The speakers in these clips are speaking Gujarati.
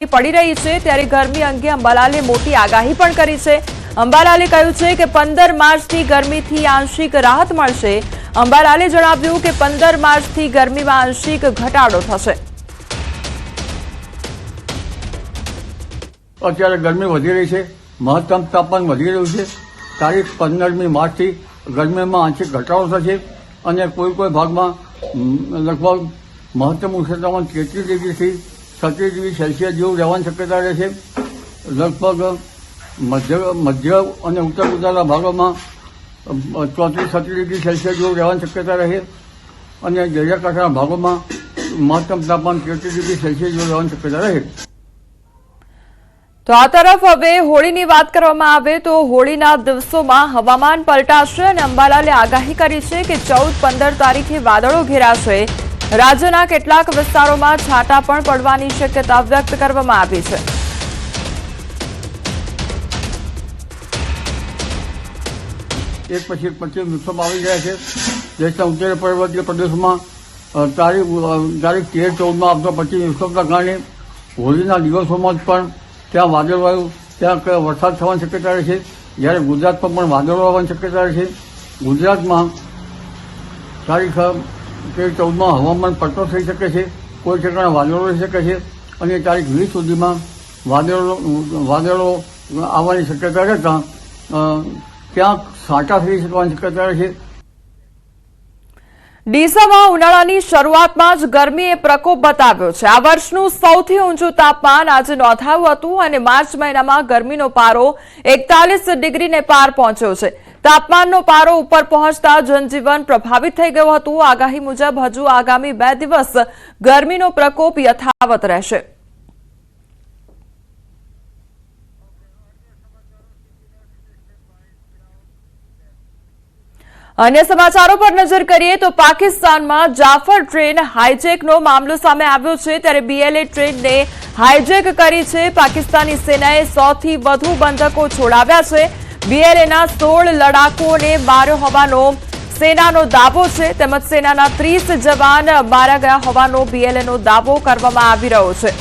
પડી રહી છે ત્યારે ગરમી અંગે અંબાલાલે મોટી આગાહી પણ કરી છે। અંબાલાલે કહ્યું છે કે 15 માર્ચથી ગરમીથી આંશિક રાહત મળશે। અંબાલાલે જણાવ્યું કે 15 માર્ચથી ગરમીમાં આંશિક ઘટાડો થશે। અત્યારે ગરમી વધી રહી છે, મહત્તમ તાપમાન વધી રહ્યું છે। તારીખ 15મી માર્ચથી ગરમીમાં આંશિક ઘટાડો થશે અને કોઈ ભાગમાં લગભગ મહત્તમ ઉષ્ણ તાપમાન 33 ડિગ્રીથી 36 ડિગ્રી સેલ્સિયસ જેવું રહેવાની શક્યતા રહેશે। લગભગ મધ્ય અને ઉત્તર ગુજરાતના ભાગોમાં 34-36 ડિગ્રી સેલ્સિયસ જેવું રહેવાની શક્યતા રહે અને દરિયાકાંઠાના ભાગોમાં મહત્તમ તાપમાન 33 ડિગ્રી સેલ્સિયસ જેવું રહેવાની શક્યતા રહે। તો આ તરફ હવે હોળીની વાત કરવામાં આવે તો હોળીના દિવસોમાં હવામાન પલટાશે અને અંબાલાલે આગાહી કરી છે કે 14-15 તારીખે વાદળો ઘેરાશે। રાજ્યના કેટલાક વિસ્તારોમાં છાંટા પણ પડવાની શક્યતા વ્યક્ત કરવામાં આવી છે। એક પછી એક પશ્ચિમ વિક્ષોભ આવી ગયા છે। દેશના ઉત્તર પર્વતીય પ્રદેશોમાં તારીખ 13-14માં આવતા પશ્ચિમ વિક્ષોભના કારણે હોળીના દિવસોમાં પણ ત્યાં વાદળવાયુ ત્યાં વરસાદ થવાની શક્યતા રહેશે। જ્યારે ગુજરાતમાં પણ વાદળો આવવાની શક્યતા રહેશે। ગુજરાતમાં તારીખ 13-14માં હવામાન પલટો થઈ શકે છે, કોઈ ઠેકાણે વાદળો રહી શકે છે અને તારીખ 20 સુધીમાં વાદળો આવવાની શક્યતા રહેતા ક્યાંક છાંટા થઈ શકવાની શક્યતા રહેશે। ડીસામાં ઉનાળાની શરૂઆતમાં જ ગરમીએ પ્રકોપ બતાવ્યો છે। આ વર્ષનું સૌથી ઊંચું તાપમાન આજે નોંધાયું હતું અને માર્ચ મહિનામાં ગરમીનો પારો 41 ડિગ્રીને પાર પહોંચ્યો છે। તાપમાનનો પારો ઉપર પહોંચતા જનજીવન પ્રભાવિત થઈ ગયું હતું। આગાહી મુજબ હજુ આગામી 2 દિવસ ગરમીનો પ્રકોપ યથાવત રહેશે। अन्य समाचारों पर नजर करिए तो पाकिस्तान में जाफर ट्रेन हाईजेकनो मामलो सामे आव्यो छे। त्यारे बीएलए ट्रेन ने हाईजेक करी छे। पाकिस्तानी सेनाए 100 थी वधु बंधको छोड़ाव्या छे। बीएलए ना 16 लड़ाकोने मार्यो होवानो सेनानो दावो छे। तेमज सेनाना 30 जवान मार्या गया होवानो बीएलएनो दावो करवामां आवी रह्यो छे।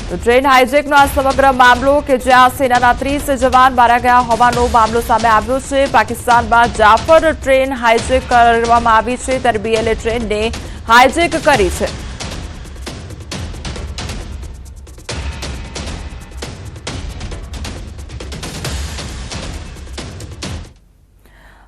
तो ट्रेन हाईजेकनो आ समग्र मामलो के ज्यां सेनाना 30 जवान मार्या गया होवानो मामलो सामे आव्यो छे। पाकिस्तानमां जाफर ट्रेन हाईजेक करवामां आवी छे त्यारे बीएलए ट्रेनने हाईजेक करी छे।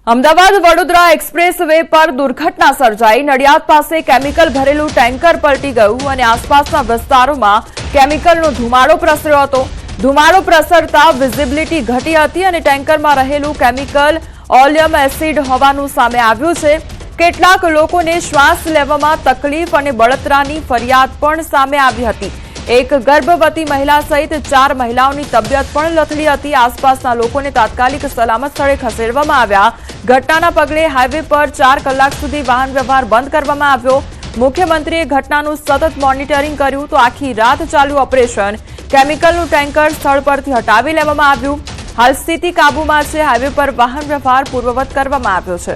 अमदावाद वडोदरा एक्सप्रेस वे पर दुर्घटना सर्जाई। नडियाद पासे केमिकल भरेलू टेंकर पलटी गयुं अने आसपासना विस्तारोमां केमिकलनो धुमाड़ो प्रसर्यो हतो। धुमाड़ो प्रसरता विजिबिलिटी घटी हती अने टेंकरमां रहेलू केमिकल ऑलियम एसिड होवानुं सामे आव्युं छे। કેટલાક લોકોને શ્વાસ લેવામાં તકલીફ અને બળતરાની ફરિયાદ પણ સામે આવી હતી। એક ગર્ભવતી મહિલા સહિત 4 મહિલાઓની તબિયત પણ લથડી હતી। આસપાસના લોકોને તાત્કાલિક સલામત સ્થળે ખસેડવામાં આવ્યા। ઘટનાના પગલે હાઈવે પર 4 કલાક સુધી વાહન વ્યવહાર બંધ કરવામાં આવ્યો। મુખ્યમંત્રીએ ઘટનાનું સતત મોનિટરિંગ કર્યું તો આખી રાત ચાલ્યું ઓપરેશન। કેમિકલનું ટેન્કર સ્થળ પરથી હટાવી લેવામાં આવ્યું। હાલ સ્થિતિ કાબૂમાં છે। હાઈવે પર વાહન વ્યવહાર પૂર્વવત કરવામાં આવ્યો છે।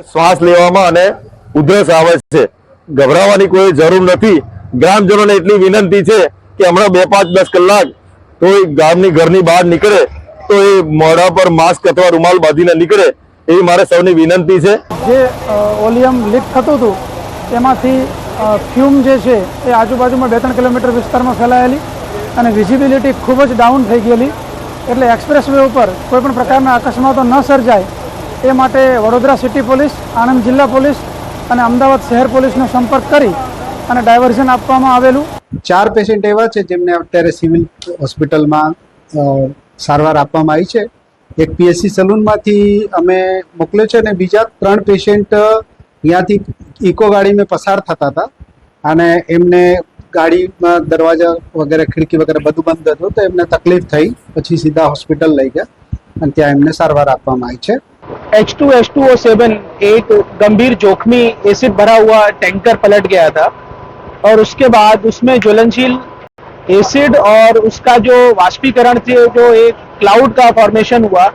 શ્વાસ લેવામાં અને ઉધરસ આવે છે, ગભરાવાની કોઈ જરૂર નથી। ગ્રામજનોને એટલી વિનંતી છે કે હમણાં 2, 5, 10 કલાક તો ગામની ઘરની બહાર નીકળે તો એ મોઢા પર માસ્ક અથવા રૂમાલ બાંધીને નીકળે એવી મારે સૌની વિનંતી છે। જે ઓલિયમ લીક થતું હતું તેમાંથી ફ્યુમ જે છે એ આજુબાજુમાં 2-3 કિલોમીટર વિસ્તારમાં ફેલાયેલી અને વિઝિબિલિટી ખૂબ જ ડાઉન થઈ ગયેલી। એટલે એક્સપ્રેસ વે ઉપર કોઈપણ પ્રકારના અકસ્માતો ન સર્જાય એ માટે વડોદરા સિટી પોલીસ, આણંદ જિલ્લા પોલીસ અને અમદાવાદ શહેર પોલીસનો સંપર્ક કરી અને ડાયવર્ઝન આપવામાં આવેલું। 4 પેશન્ટ એવા છે જેમને અત્યારે સિવિલ હોસ્પિટલમાં સારવાર આપવામાં આવી છે। એક પીએસસી સલૂનમાંથી અમે મોકલ્યો છે અને બીજા 3 પેશન્ટ અહીંયાથી ઇકો ગાડીમાં પસાર થતા હતા અને એમને ગાડીમાં દરવાજા વગેરે ખિડકી વગેરે બધું બંધ હતું તો એમને તકલીફ થઈ, પછી સીધા હોસ્પિટલ લઈ ગયા અને ત્યાં એમને સારવાર આપવામાં આવી છે। H2H2O7 एक गंभीर जोखमी एसिड भरा हुआ टैंकर पलट गया था और उसके बाद उसमें ज्वलनशील एसिड और उसका जो वाष्पीकरण थे, जो एक क्लाउड का फॉर्मेशन हुआ,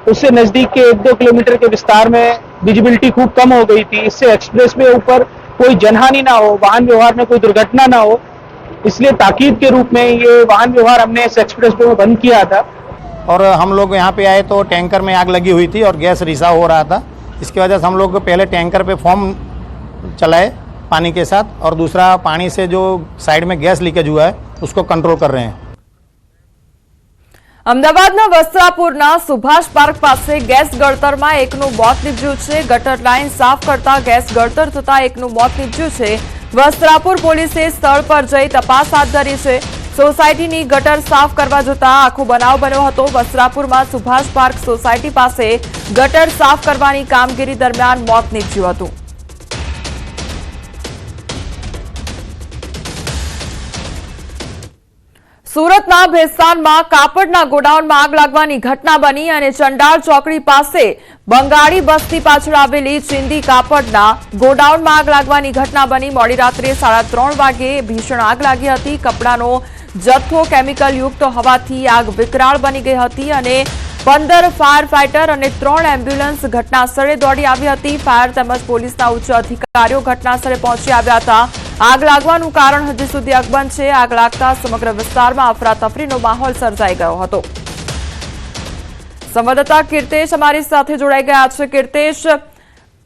उससे नजदीक के 1-2 किलोमीटर के विस्तार में विजिबिलिटी खूब कम हो गई थी। इससे एक्सप्रेस वे ऊपर कोई जनहानि ना हो, वाहन व्यवहार में कोई दुर्घटना ना हो, इसलिए ताकीद के रूप में ये वाहन व्यवहार हमने इस एक्सप्रेस वे में बंद किया था। और हम लोग यहाँ पे आए तो टैंकर में आग लगी हुई थी और गैस रिसाव हो रहा था। इसकी वजह से हम लोग पहले टैंकर पे फॉर्म चलाए पानी के साथ, और दूसरा पानी से जो साइड में गैस लीकेज हुआ है उसको कंट्रोल कर रहे हैं। અમદાવાદના વસ્ત્રાપુરના સુભાષ પાર્ક પાસે ગેસ ગળતરમાં એકનું મોત નીપજ્યું છે। ગટર લાઇન સાફ કરતા ગેસ ગળતર થતા એકનું મોત નીપજ્યું છે। વસ્ત્રાપુર પોલીસે સ્થળ પર જઈ તપાસ હાથ ધરી છે। સોસાયટીની ગટર સાફ કરવા જતા આખો બનાવ બન્યો હતો। વસ્ત્રાપુરમાં સુભાષ પાર્ક સોસાયટી પાસે ગટર સાફ કરવાની કામગીરી દરમિયાન મોત નીપજ્યું હતું। સુરતના ભેસ્તાનમાં કાપડના ગોડાઉનમાં આગ લાગવાની ઘટના બની અને ચંડાળ ચોકડી પાસે બંગાળી બસ્તી પાછળ આવેલી ચિંદી કાપડના ગોડાઉનમાં આગ લાગવાની ઘટના બની। મોડી રાત્રે 3:30 વાગે ભીષણ આગ લાગી હતી। કપડાનો જથ્થો કેમિકલ યુક્ત હોવાથી આગ વિકરાળ બની ગઈ હતી અને 15 ફાયર ફાઈટર અને 3 એમ્બ્યુલન્સ ઘટનાસ્થળે દોડી આવી હતી। ફાયર તેમજ પોલીસના ઉચ્ચ અધિકારીઓ ઘટનાસ્થળે પહોંચી આવ્યા હતા। આગ લાગવાનું કારણ હજી સુધી અકબંધ છે। આગ લાગતા સમગ્ર વિસ્તારમાં અફરાતફરીનો માહોલ સર્જાઈ ગયો હતો। સંવાદદાતા કીર્તેશ અમારી સાથે જોડાઈ ગયા છે। કીર્તેશ,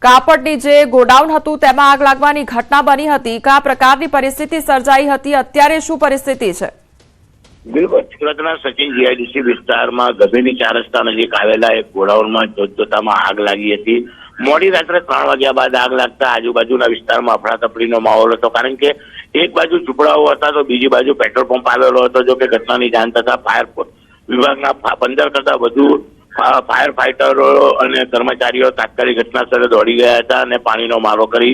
કાપડની જે ગોડાઉન હતું તેમાં આગ લાગવાની ઘટના બની હતી, કયા પ્રકારની પરિસ્થિતિ સર્જાઈ હતી, અત્યારે શું પરિસ્થિતિ છે? બિલકુલ, સુરતના સચિન જીઆઈડીસી વિસ્તારમાં ગભેની 4 રસ્તા નજીક આવેલા એક ગોડાઉનમાં જોતજોતામાં આગ લાગી હતી। મોડી રાત્રે 3 વાગ્યા બાદ આગ લાગતા આજુબાજુના વિસ્તારમાં અફરાતફરીનો માહોલ હતો, કારણ કે એક બાજુ ઝૂંપડાઓ હતા તો બીજી બાજુ પેટ્રોલ પંપ આવેલો હતો। જો કે ઘટનાની જાણ થતા ફાયર વિભાગના 15 કરતા વધુ ફાયર ફાઈટરો અને કર્મચારીઓ તાત્કાલિક ઘટનાસ્થળે દોડી ગયા હતા અને પાણીનો મારો કરી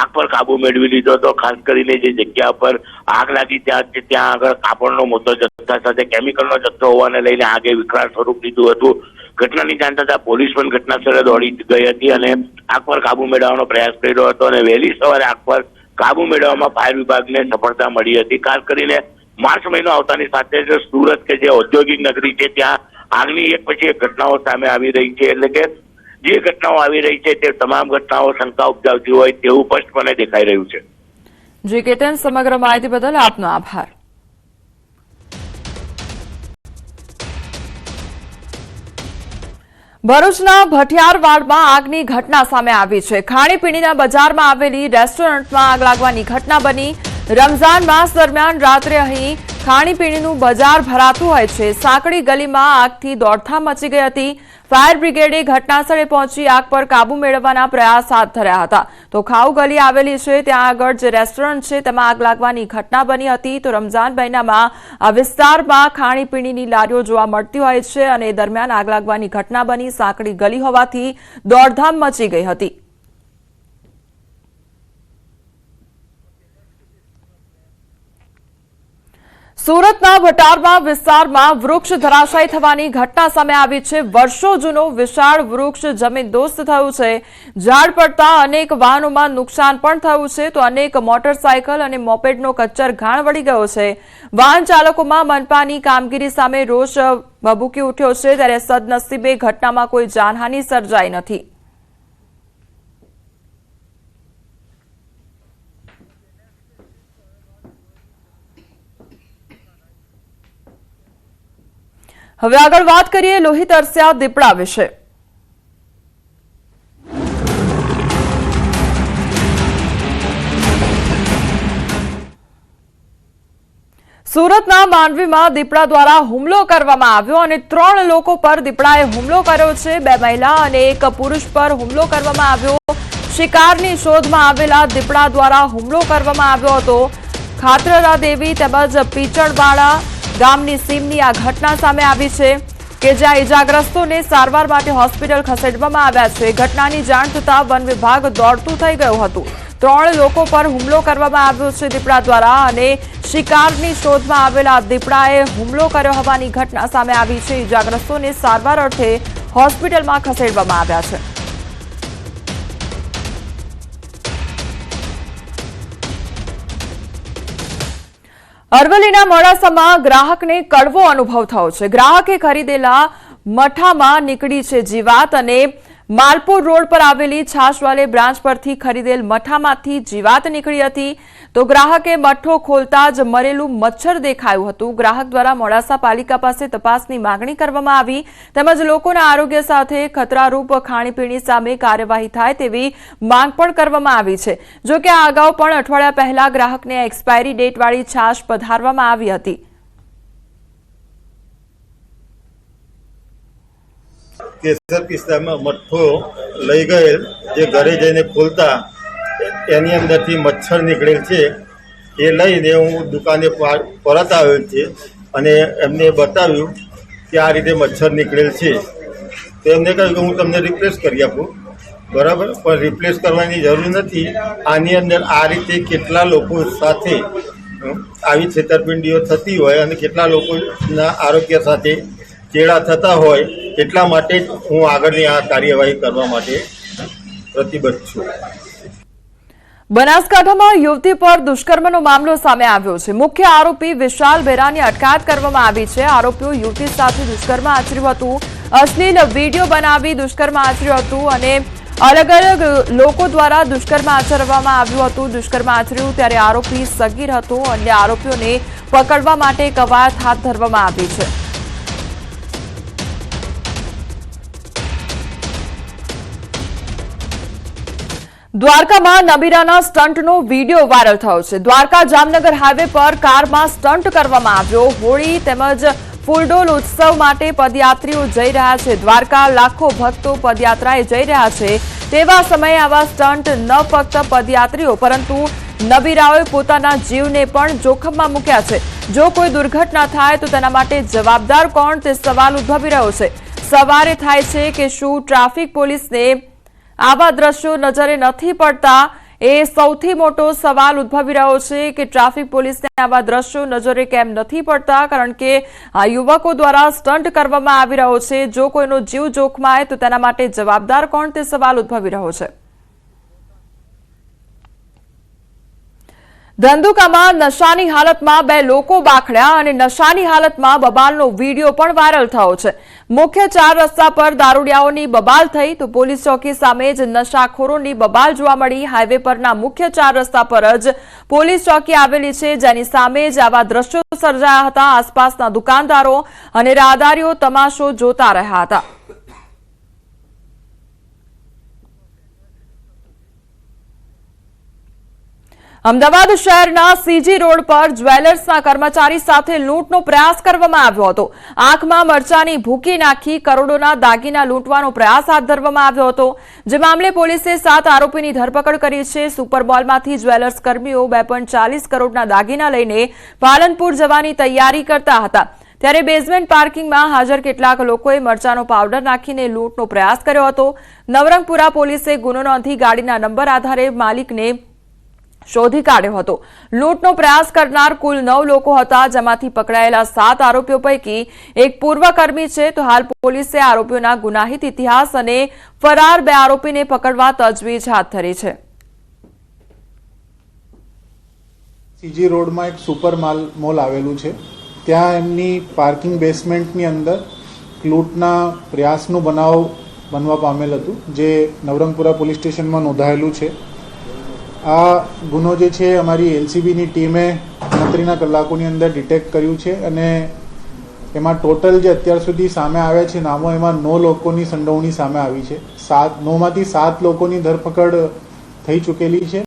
આગ પર કાબુ મેળવી લીધો હતો। ખાસ કરીને જે જગ્યા પર આગ લાગી ત્યાં આગળ કાપડનો મોટો જથ્થા સાથે કેમિકલનો જથ્થો હોવાને લઈને આગે વિકરાળ સ્વરૂપ લીધું હતું। ઘટનાની જાણ થતા પોલીસ પણ ઘટનાસ્થળે દોડી ગઈ હતી અને આગ પર કાબુ મેળવવાનો પ્રયાસ કર્યો હતો અને વહેલી સવારે આગ પર કાબુ મેળવવામાં ફાયર વિભાગને સફળતા મળી હતી। ખાસ કરીને માર્ચ મહિનો આવતાની સાથે જ સુરત કે જે ઔદ્યોગિક નગરી છે ત્યાં આગની એક પછી એક ઘટનાઓ સામે આવી રહી છે। એટલે કે જે ઘટનાઓ આવી રહી છે તે તમામ ઘટનાઓ શંકા ઉપજાવતી હોય તેવું સ્પષ્ટપણે દેખાઈ રહ્યું છે। જી કેતન, સમગ્ર માહિતી બદલ આપનો આભાર। ભરૂચના ભટિયારવાડમાં આગની ઘટના સામે આવી છે। ખાણીપીણીના બજારમાં આવેલી રેસ્ટોરન્ટમાં આગ લાગવાની ઘટના બની। રમઝાન માસ દરમિયાન રાત્રે અહીં ખાણીપીણીનું બજાર ભરાતું હોય છે। સાંકડી ગલીમાં આગથી દોડધામ મચી ગઈ હતી। ફાયર બ્રિગેડે ઘટનાસ્થળે પહોંચી આગ પર કાબુ મેળવવાના પ્રયાસ હાથ ધર્યા હતા। તો ખાઉ ગલી આવેલી છે ત્યાં આગળ જે રેસ્ટોરન્ટ છે તેમાં આગ લાગવાની ઘટના બની હતી। તો રમઝાન મહિનામાં આ વિસ્તારમાં ખાણીપીણીની લારીઓ જોવા મળતી હોય છે અને એ દરમિયાન આગ લાગવાની ઘટના બની। સાંકડી ગલી હોવાથી દોડધામ મચી ગઈ હતી। સુરતના ભટારવા વિસ્તારમાં વૃક્ષ ધરાશાયી થવાની ઘટના સામે આવી છે। વર્ષો જૂનો વિશાળ વૃક્ષ જમીનદોસ્ત થયું છે। ઝાડ પડતા અનેક વાહનોમાં નુકસાન પણ થયું છે તો અનેક મોટરસાયકલ અને મોપેડનો કચ્ચર ઘાણ વળી ગયો છે। વાહન ચાલકોમાં મનપાની કામગીરી સામે રોષ ભભૂકી ઉઠ્યો છે, ત્યારે સદનસીબે ઘટનામાં કોઈ જાનહાનિ સર્જાઈ નથી। હવે આગળ વાત કરીએ લોહી તરસ્યા દીપડા વિશે। સુરતના માંડવીમાં દીપડા દ્વારા હુમલો કરવામાં આવ્યો અને 3 લોકો પર દીપડાએ હુમલો કર્યો છે। 2 મહિલા અને 1 પુરુષ પર હુમલો કરવામાં આવ્યો। શિકારની શોધમાં આવેલા દીપડા દ્વારા હુમલો કરવામાં આવ્યો હતો। ખાતરરા દેવી તેમજ પીચળવાડા ગામની સીમની આ ઘટના સામે આવી છે કે જ્યાં ઇજાગ્રસ્તોને સારવાર માટે હોસ્પિટલ ખસેડવામાં આવ્યા છે। ઘટનાની જાણ થતાં વન વિભાગ દોડતું થઈ ગયું હતું। 3 લોકો પર હુમલો કરવામાં આવ્યો છે દીપડા દ્વારા અને શિકારની શોધમાં આવેલા દીપડાએ હુમલો કર્યો હોવાની ઘટના સામે આવી છે। ઇજાગ્રસ્તોને સારવાર અર્થે હોસ્પિટલમાં ખસેડવામાં આવ્યા છે। અરવલ્લીના મોડાસામાં ગ્રાહકને કડવો અનુભવ થયો છે। ગ્રાહકે ખરીદેલા મઠામાં નીકળી છે જીવાત અને માલપુર રોડ પર આવેલી છાશવાલે બ્રાન્ચ પરથી ખરીદેલ મઠામાંથી જીવાત નીકળી હતી તો ગ્રાહકે મઠ્ઠો ખોલતા જ મરેલું મચ્છર દેખાયું હતું। ગ્રાહક દ્વારા મોડાસા પાલિકા પાસે તપાસની માંગણી કરવામાં આવી તેમજ લોકોના આરોગ્ય સાથે ખતરારૂપ ખાણીપીણી સામે કાર્યવાહી થાય તેવી માંગ પણ કરવામાં આવી છે। જો કે આ અગાઉ પણ અઠવાડિયા પહેલા ગ્રાહકને એક્સપાયરી ડેટવાળી છાશ પધારવામાં આવી હતી। કેસર પિસ્તામાં મઠ્ઠો લઈ ગયેલ જે ઘરે જઈને ખોલતા એની અંદરથી મચ્છર નીકળેલ છે। એ લઈને હું દુકાને પરત આવ્યો છે અને એમને બતાવ્યું કે આ રીતે મચ્છર નીકળેલ છે તો એમને કહ્યું કે હું તમને રિપ્લેસ કરી આપું, બરાબર, પણ રિપ્લેસ કરવાની જરૂર નથી। આની અંદર આ રીતે કેટલા લોકો સાથે આવી છેતરપિંડીઓ થતી હોય અને કેટલા લોકોના આરોગ્ય સાથે ચેડા થતા હોય એટલા માટે જ હું આગળની આ કાર્યવાહી કરવા માટે પ્રતિબદ્ધ છું। બનાસકાંઠામાં યુવતી પર દુષ્કર્મનો મામલો સામે આવ્યો છે। મુખ્ય આરોપી વિશાલ બેરાની અટકાયત કરવામાં આવી છે। આરોપીઓ યુવતી સાથે દુષ્કર્મ આચર્યું હતું, અશ્લીલ વિડીયો બનાવી દુષ્કર્મ આચર્યું હતું અને અલગ અલગ લોકો દ્વારા દુષ્કર્મ આચરવામાં આવ્યું હતું। દુષ્કર્મ આચર્યું ત્યારે આરોપી સગીર હતો। અન્ય આરોપીઓને પકડવા માટે કવાયત હાથ ધરવામાં આવી છે। દ્વારકામાં નબીરાના સ્ટન્ટનો વિડીયો વાયરલ થયો છે। દ્વારકા જામનગર હાઈવે પર કારમાં સ્ટન્ટ કરવામાં આવ્યો। હોળી તેમજ ફૂલડોલ ઉત્સવ માટે પદયાત્રીઓ જઈ રહ્યા છે। દ્વારકા લાખો ભક્તો પદયાત્રાએ જઈ રહ્યા છે તેવા સમયે આવા સ્ટન્ટ ન ફક્ત પદયાત્રીઓ પરંતુ નબીરાઓએ પોતાના જીવને પણ જોખમમાં મૂક્યા છે। જો કોઈ દુર્ઘટના થાય તો તેના માટે જવાબદાર કોણ તે સવાલ ઉદ્ભવી રહ્યો છે। સવારે થાય છે કે શું ટ્રાફિક પોલીસને આવા દ્રશ્યો નજરે નથી પડતા એ સૌથી મોટો સવાલ ઉદ્ભવી રહ્યો છે કે ટ્રાફિક પોલીસને આવા દ્રશ્યો નજરે કેમ નથી પડતા, કારણ કે આ યુવકો દ્વારા સ્ટન્ટ કરવામાં આવી રહ્યો છે। જો કોઈનો જીવ જોખમાય તો તેના માટે જવાબદાર કોણ તે સવાલ ઉદ્ભવી રહ્યો છે। ધંધુકામાં નશાની હાલતમાં બે લોકો બાખડ્યા અને નશાની હાલતમાં બબાલનો વિડીયો પણ વાયરલ થયો છે। મુખ્ય 4 રસ્તા પર દારૂડિયાઓની બબાલ થઈ તો પોલીસ ચોકી સામે જ નશાખોરોની બબાલ જોવા મળી। હાઈવે પરના મુખ્ય 4 રસ્તા પર જ પોલીસ ચોકી આવેલી છે, જેની સામે જ આવા દ્રશ્યો સર્જાયા હતા। આસપાસના દુકાનદારો અને રાહદારીઓ તમાશો જોતા રહ્યા હતા। અમદાવાદ શહેરના સીજી રોડ પર જ્વેલર્સના કર્મચારી સાથે લૂંટનો પ્રયાસ કરવામાં આવ્યો હતો। આંખમાં મરચાની ભૂકી નાખી કરોડોના દાગીના લૂંટવાનો પ્રયાસ હાથ ધરવામાં આવ્યો હતો, જે મામલે પોલીસે 7 આરોપીની ધરપકડ કરી છે। સુપરમોલમાંથી જ્વેલર્સ કર્મીઓ 2.40 કરોડના દાગીના લઈને પાલનપુર જવાની તૈયારી કરતા હતા ત્યારે બેઝમેન્ટ પાર્કિંગમાં હાજર કેટલાક લોકોએ મરચાનો પાવડર નાખીને લૂંટનો પ્રયાસ કર્યો હતો। નવરંગપુરા પોલીસે ગુનો નોંધી ગાડીના નંબર આધારે માલિકને શોધી કાઢ્યો હતો। લૂંટનો પ્રયાસ કરનાર કુલ 9 લોકો હતા, જેમાંથી પકડાયેલા 7 આરોપીઓ પૈકી એક પૂર્વ કર્મી છે તો હાલ પોલીસે આરોપીઓના ગુનાહિત ઇતિહાસ અને ફરાર 2 આરોપીને પકડવા તજવીજ હાથ ધરી છે। સીજી રોડમાં એક સુપર મોલ આવેલું છે, ત્યાં એમની પાર્કિંગ બેસમેન્ટની અંદર લૂંટના પ્રયાસનું બનાવ બનવા પામેલ હતું, જે નવરંગપુરા પોલીસ સ્ટેશનમાં નોંધાયેલું છે। આ ગુનો જે છે અમારી એલસીબીની ટીમે ગણતરીના કલાકોની અંદર ડિટેક્ટ કર્યું છે અને એમાં ટોટલ જે અત્યાર સુધી સામે આવ્યા છે નામો, એમાં 9 લોકોની સંડોવણી સામે આવી છે। 9માંથી 7 લોકોની ધરપકડ થઈ ચૂકેલી છે।